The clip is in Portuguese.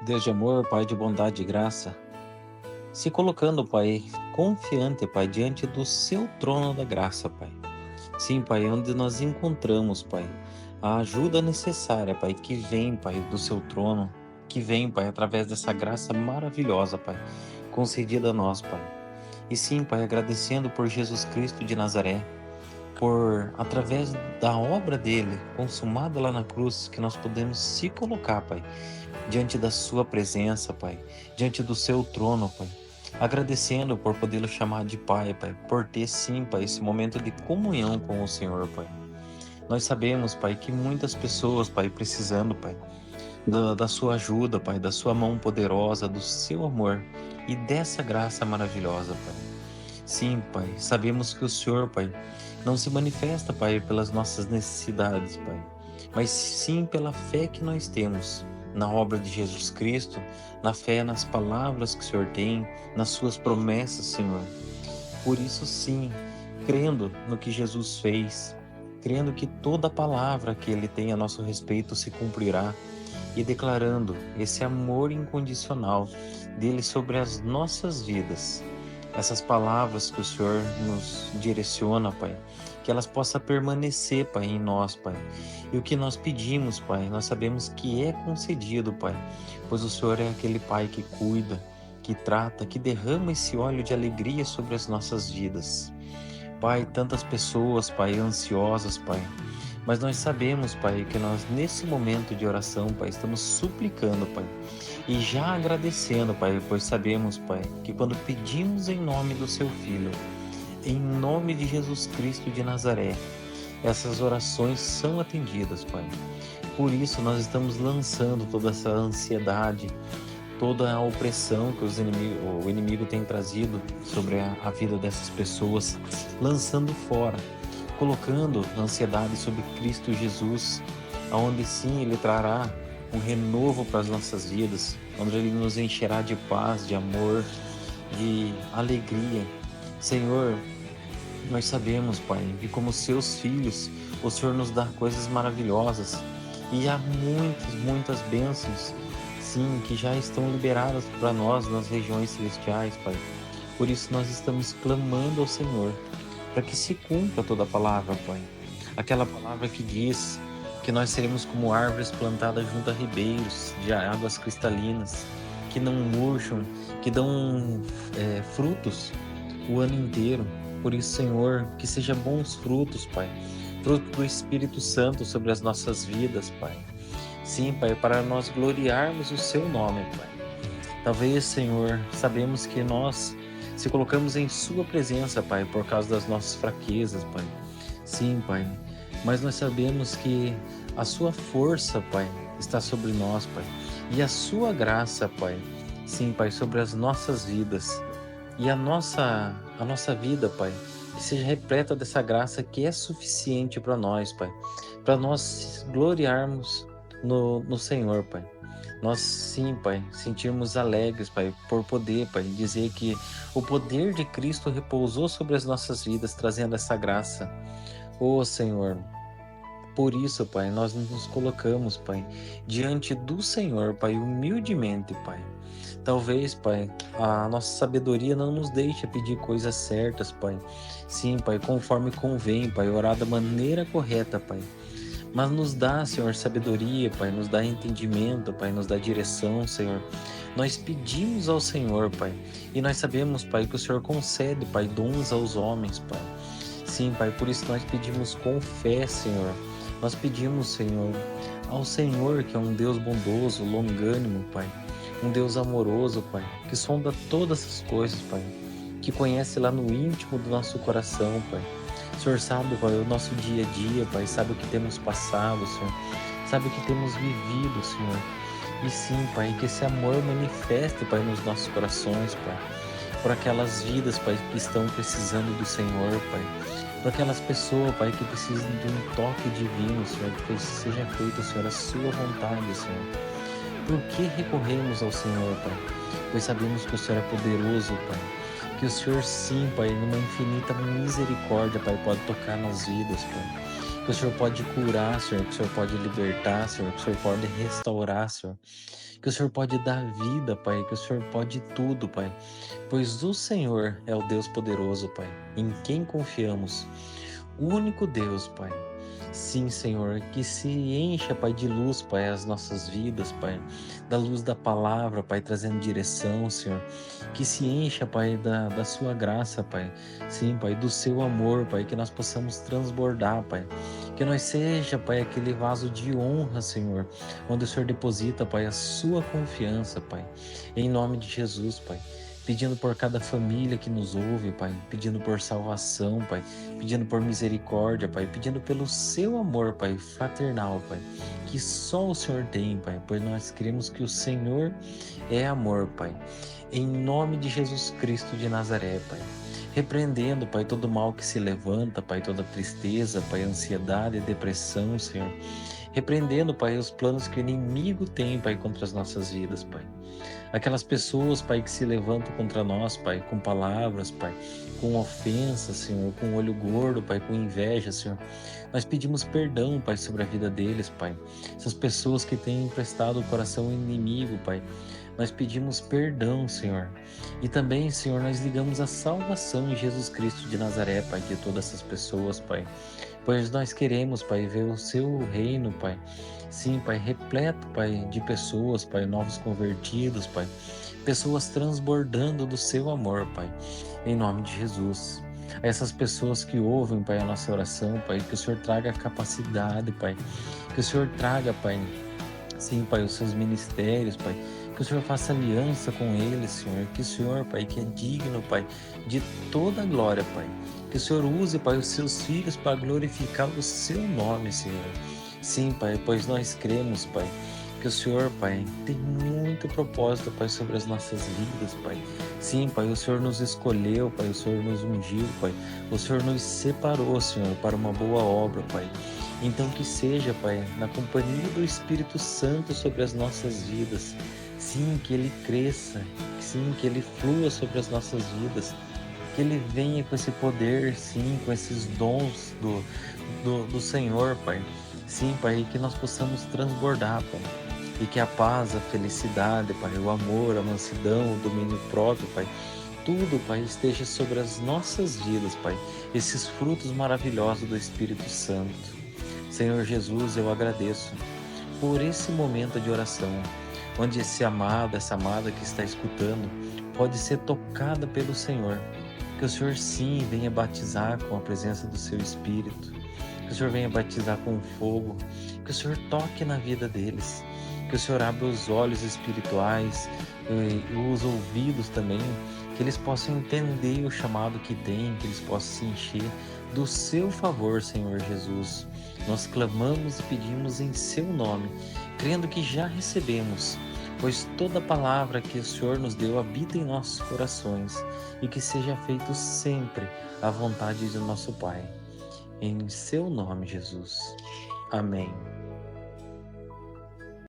Deus de amor, Pai de bondade e graça, se colocando, Pai, confiante, Pai, diante do seu trono da graça, Pai. Sim, Pai, onde nós encontramos, Pai, a ajuda necessária, Pai, que vem, Pai, do seu trono, que vem, Pai, através dessa graça maravilhosa, Pai, concedida a nós, Pai. E sim, Pai, agradecendo por Jesus Cristo de Nazaré, por, através da obra dele, consumada lá na cruz, que nós podemos se colocar, Pai, diante da sua presença, Pai, diante do seu trono, Pai, agradecendo por podê-lo chamar de Pai, Pai, por ter sim, Pai, esse momento de comunhão com o Senhor, Pai. Nós sabemos, Pai, que muitas pessoas, Pai, precisando, Pai, da sua ajuda, Pai, da sua mão poderosa, do seu amor e dessa graça maravilhosa, Pai. Sim, Pai, sabemos que o Senhor, Pai, não se manifesta, Pai, pelas nossas necessidades, Pai, mas sim pela fé que nós temos na obra de Jesus Cristo, na fé nas palavras que o Senhor tem, nas suas promessas, Senhor. Por isso, sim, crendo no que Jesus fez, crendo que toda palavra que Ele tem a nosso respeito se cumprirá e declarando esse amor incondicional dele sobre as nossas vidas. Essas palavras que o Senhor nos direciona, Pai, que elas possam permanecer, Pai, em nós, Pai. E o que nós pedimos, Pai, nós sabemos que é concedido, Pai, pois o Senhor é aquele Pai que cuida, que trata, que derrama esse óleo de alegria sobre as nossas vidas. Pai, tantas pessoas, Pai, ansiosas, Pai, mas nós sabemos, Pai, que nós nesse momento de oração, Pai, estamos suplicando, Pai, e já agradecendo, Pai, pois sabemos, Pai, que quando pedimos em nome do Seu Filho, em nome de Jesus Cristo de Nazaré, essas orações são atendidas, Pai. Por isso nós estamos lançando toda essa ansiedade, toda a opressão que o inimigo tem trazido sobre a vida dessas pessoas, lançando fora, colocando a ansiedade sobre Cristo Jesus, aonde sim Ele trará um renovo para as nossas vidas, onde Ele nos encherá de paz, de amor, de alegria. Senhor, nós sabemos, Pai, que como seus filhos, o Senhor nos dá coisas maravilhosas e há muitas, muitas bênçãos, sim, que já estão liberadas para nós nas regiões celestiais, Pai. Por isso nós estamos clamando ao Senhor para que se cumpra toda a palavra, Pai. Aquela palavra que diz que nós seremos como árvores plantadas junto a ribeiros de águas cristalinas, que não murcham, que dão frutos o ano inteiro. Por isso, Senhor, que seja bons frutos, Pai. Fruto do Espírito Santo sobre as nossas vidas, Pai. Sim, Pai, para nós gloriarmos o Seu nome, Pai. Talvez, Senhor, sabemos que nós se colocamos em Sua presença, Pai, por causa das nossas fraquezas, Pai. Sim, Pai, mas nós sabemos que a Sua força, Pai, está sobre nós, Pai. E a Sua graça, Pai, sim, Pai, sobre as nossas vidas. E a nossa vida, Pai, que seja repleta dessa graça que é suficiente para nós, Pai, para nós gloriarmos no Senhor, Pai. Nós sim, Pai, sentirmos alegres, Pai, por poder, Pai, dizer que o poder de Cristo repousou sobre as nossas vidas, trazendo essa graça. Ô Senhor, por isso, Pai, nós nos colocamos, Pai, diante do Senhor, Pai, humildemente, Pai. Talvez, Pai, a nossa sabedoria não nos deixe pedir coisas certas, Pai. Sim, Pai, conforme convém, Pai, orar da maneira correta, Pai. Mas nos dá, Senhor, sabedoria, Pai, nos dá entendimento, Pai, nos dá direção, Senhor. Nós pedimos ao Senhor, Pai, e nós sabemos, Pai, que o Senhor concede, Pai, dons aos homens, Pai. Sim, Pai, por isso nós pedimos com fé, Senhor. Nós pedimos, Senhor, ao Senhor, que é um Deus bondoso, longânimo, Pai. Um Deus amoroso, Pai, que sonda todas essas coisas, Pai. Que conhece lá no íntimo do nosso coração, Pai. O Senhor sabe, Pai, o nosso dia a dia, Pai. Sabe o que temos passado, Senhor. Sabe o que temos vivido, Senhor. E sim, Pai, que esse amor manifeste, Pai, nos nossos corações, Pai. Por aquelas vidas, Pai, que estão precisando do Senhor, Pai. Por aquelas pessoas, Pai, que precisam de um toque divino, Senhor. Que seja feita, Senhor, a sua vontade, Senhor. Por que recorremos ao Senhor, Pai? Pois sabemos que o Senhor é poderoso, Pai. Que o Senhor, sim, Pai, numa infinita misericórdia, Pai, pode tocar nas vidas, Pai. que o Senhor pode curar, Senhor, que o Senhor pode libertar, Senhor, que o Senhor pode restaurar, Senhor, que o Senhor pode dar vida, Pai, que o Senhor pode tudo, Pai, pois o Senhor é o Deus poderoso, Pai, em quem confiamos, o único Deus, Pai. Sim, Senhor, que se encha, Pai, de luz, Pai, as nossas vidas, Pai, da luz da palavra, Pai, trazendo direção, Senhor, que se encha, Pai, da sua graça, Pai, sim, Pai, do seu amor, Pai, que nós possamos transbordar, Pai, que nós seja, Pai, aquele vaso de honra, Senhor, onde o Senhor deposita, Pai, a sua confiança, Pai, em nome de Jesus, Pai. Pedindo por cada família que nos ouve, Pai, pedindo por salvação, Pai, pedindo por misericórdia, Pai, pedindo pelo seu amor, Pai, fraternal, Pai, que só o Senhor tem, Pai, pois nós cremos que o Senhor é amor, Pai. Em nome de Jesus Cristo de Nazaré, Pai. Repreendendo, Pai, todo mal que se levanta, Pai, toda tristeza, Pai, ansiedade, depressão, Senhor. Repreendendo, Pai, os planos que o inimigo tem, Pai, contra as nossas vidas, Pai. Aquelas pessoas, Pai, que se levantam contra nós, Pai, com palavras, Pai, com ofensas, Senhor, com olho gordo, Pai, com inveja, Senhor. Nós pedimos perdão, Pai, sobre a vida deles, Pai. Essas pessoas que têm emprestado o coração ao inimigo, Pai. Nós pedimos perdão, Senhor. E também, Senhor, nós ligamos a salvação em Jesus Cristo de Nazaré, Pai, de todas essas pessoas, Pai. Pois nós queremos, Pai, ver o seu reino, Pai. Sim, Pai, repleto, Pai, de pessoas, Pai, novos convertidos, Pai. Pessoas transbordando do seu amor, Pai. Em nome de Jesus. A essas pessoas que ouvem, Pai, a nossa oração, Pai, que o Senhor traga capacidade, Pai. Que o Senhor traga, Pai, sim, Pai, os seus ministérios, Pai. Que o Senhor faça aliança com eles, Senhor. Que o Senhor, Pai, que é digno, Pai, de toda a glória, Pai. Que o Senhor use, Pai, os seus filhos para glorificar o seu nome, Senhor. Sim, Pai, pois nós cremos, Pai, que o Senhor, Pai, tem muito propósito, Pai, sobre as nossas vidas, Pai. Sim, Pai, o Senhor nos escolheu, Pai, o Senhor nos ungiu, Pai. O Senhor nos separou, Senhor, para uma boa obra, Pai. Então que seja, Pai, na companhia do Espírito Santo sobre as nossas vidas. Sim, que Ele cresça, sim, que Ele flua sobre as nossas vidas. Que Ele venha com esse poder, sim, com esses dons do Senhor, Pai. Sim, Pai, que nós possamos transbordar, Pai. E que a paz, a felicidade, Pai, o amor, a mansidão, o domínio próprio, Pai, tudo, Pai, esteja sobre as nossas vidas, Pai. Esses frutos maravilhosos do Espírito Santo. Senhor Jesus, eu agradeço por esse momento de oração, onde esse amado, essa amada que está escutando, pode ser tocada pelo Senhor. Que o Senhor sim venha batizar com a presença do seu Espírito. Que o Senhor venha batizar com fogo. Que o Senhor toque na vida deles. Que o Senhor abra os olhos espirituais e os ouvidos também. Que eles possam entender o chamado que têm. Que eles possam se encher do seu favor, Senhor Jesus. Nós clamamos e pedimos em seu nome, crendo que já recebemos, pois toda palavra que o Senhor nos deu habita em nossos corações e que seja feito sempre a vontade do nosso Pai. Em seu nome, Jesus. Amém.